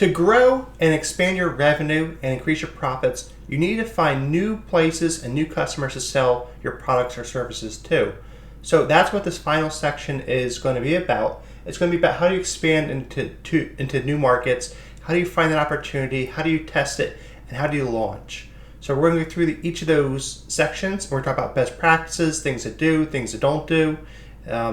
To grow and expand your revenue and increase your profits, you need to find new places and new customers to sell your products or services to. So that's what this final section is going to be about. It's going to be about how do you expand into new markets, how do you find that opportunity, how do you test it, and how do you launch. So we're going to go through each of those sections. We're going to talk about best practices, things to do, things to don't do,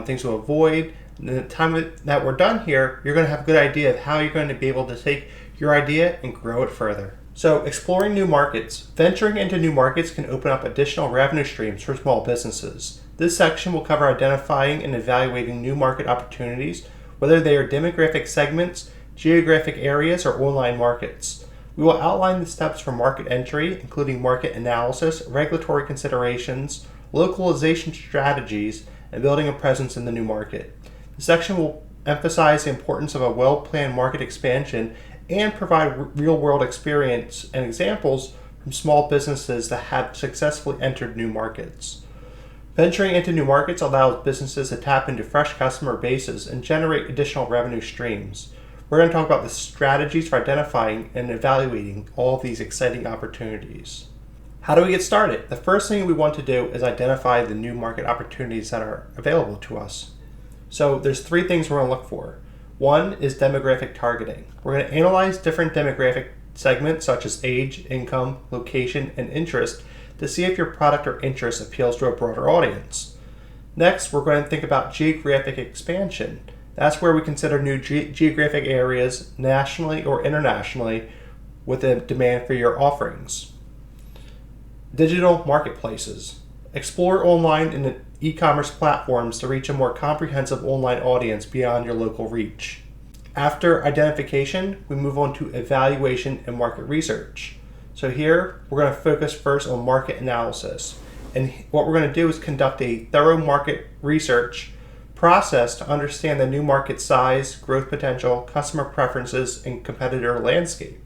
things to avoid. And the time that we're done here, you're going to have a good idea of how you're going to be able to take your idea and grow it further. So exploring new markets. Venturing into new markets can open up additional revenue streams for small businesses. This section will cover identifying and evaluating new market opportunities, whether they are demographic segments, geographic areas, or online markets. We will outline the steps for market entry, including market analysis, regulatory considerations, localization strategies, and building a presence in the new market. The section will emphasize the importance of a well-planned market expansion and provide real-world experience and examples from small businesses that have successfully entered new markets. Venturing into new markets allows businesses to tap into fresh customer bases and generate additional revenue streams. We're going to talk about the strategies for identifying and evaluating all of these exciting opportunities. How do we get started? The first thing we want to do is identify the new market opportunities that are available to us. So there's three things we're going to look for. One is demographic targeting. We're going to analyze different demographic segments such as age, income, location, and interest to see if your product or interest appeals to a broader audience. Next, we're going to think about geographic expansion. That's where we consider new geographic areas nationally or internationally with a demand for your offerings. Digital marketplaces. Explore online and e-commerce platforms to reach a more comprehensive online audience beyond your local reach. After identification, we move on to evaluation and market research. So here, we're going to focus first on market analysis. And what we're going to do is conduct a thorough market research process to understand the new market size, growth potential, customer preferences, and competitor landscape.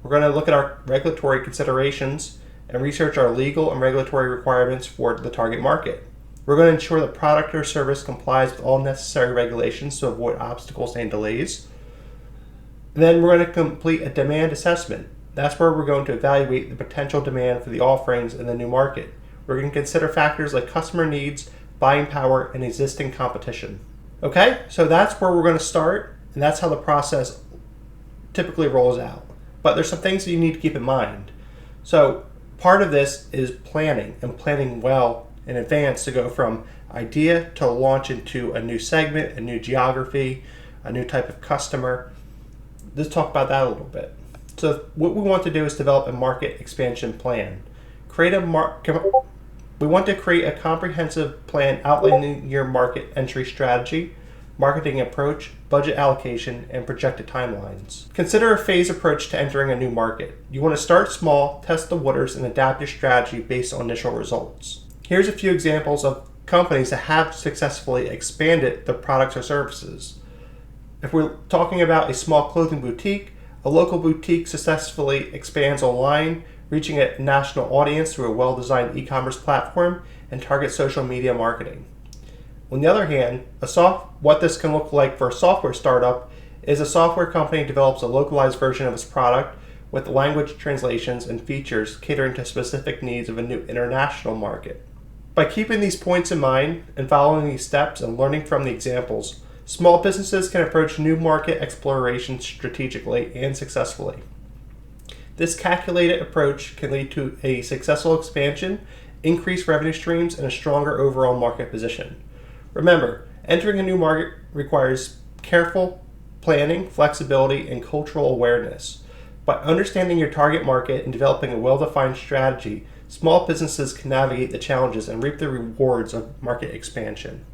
We're going to look at our regulatory considerations and research our legal and regulatory requirements for the target market. We're going to ensure the product or service complies with all necessary regulations to avoid obstacles and delays. Then we're going to complete a demand assessment. That's where we're going to evaluate the potential demand for the offerings in the new market. We're going to consider factors like customer needs, buying power, and existing competition. Okay, so that's where we're going to start, and that's how the process typically rolls out. But there's some things that you need to keep in mind. So part of this is planning, and planning well in advance to go from idea to launch into a new segment, a new geography, a new type of customer. Let's talk about that a little bit. So what we want to do is develop a market expansion plan. We want to create a comprehensive plan outlining your market entry strategy, marketing approach, budget allocation, and projected timelines. Consider a phased approach to entering a new market. You want to start small, test the waters, and adapt your strategy based on initial results. Here's a few examples of companies that have successfully expanded their products or services. If we're talking about a small clothing boutique, a local boutique successfully expands online, reaching a national audience through a well-designed e-commerce platform and target social media marketing. On the other hand, what this can look like for a software startup is a software company develops a localized version of its product with language translations and features catering to specific needs of a new international market. By keeping these points in mind and following these steps and learning from the examples, small businesses can approach new market exploration strategically and successfully. This calculated approach can lead to a successful expansion, increased revenue streams, and a stronger overall market position. Remember, entering a new market requires careful planning, flexibility, and cultural awareness. By understanding your target market and developing a well-defined strategy, small businesses can navigate the challenges and reap the rewards of market expansion.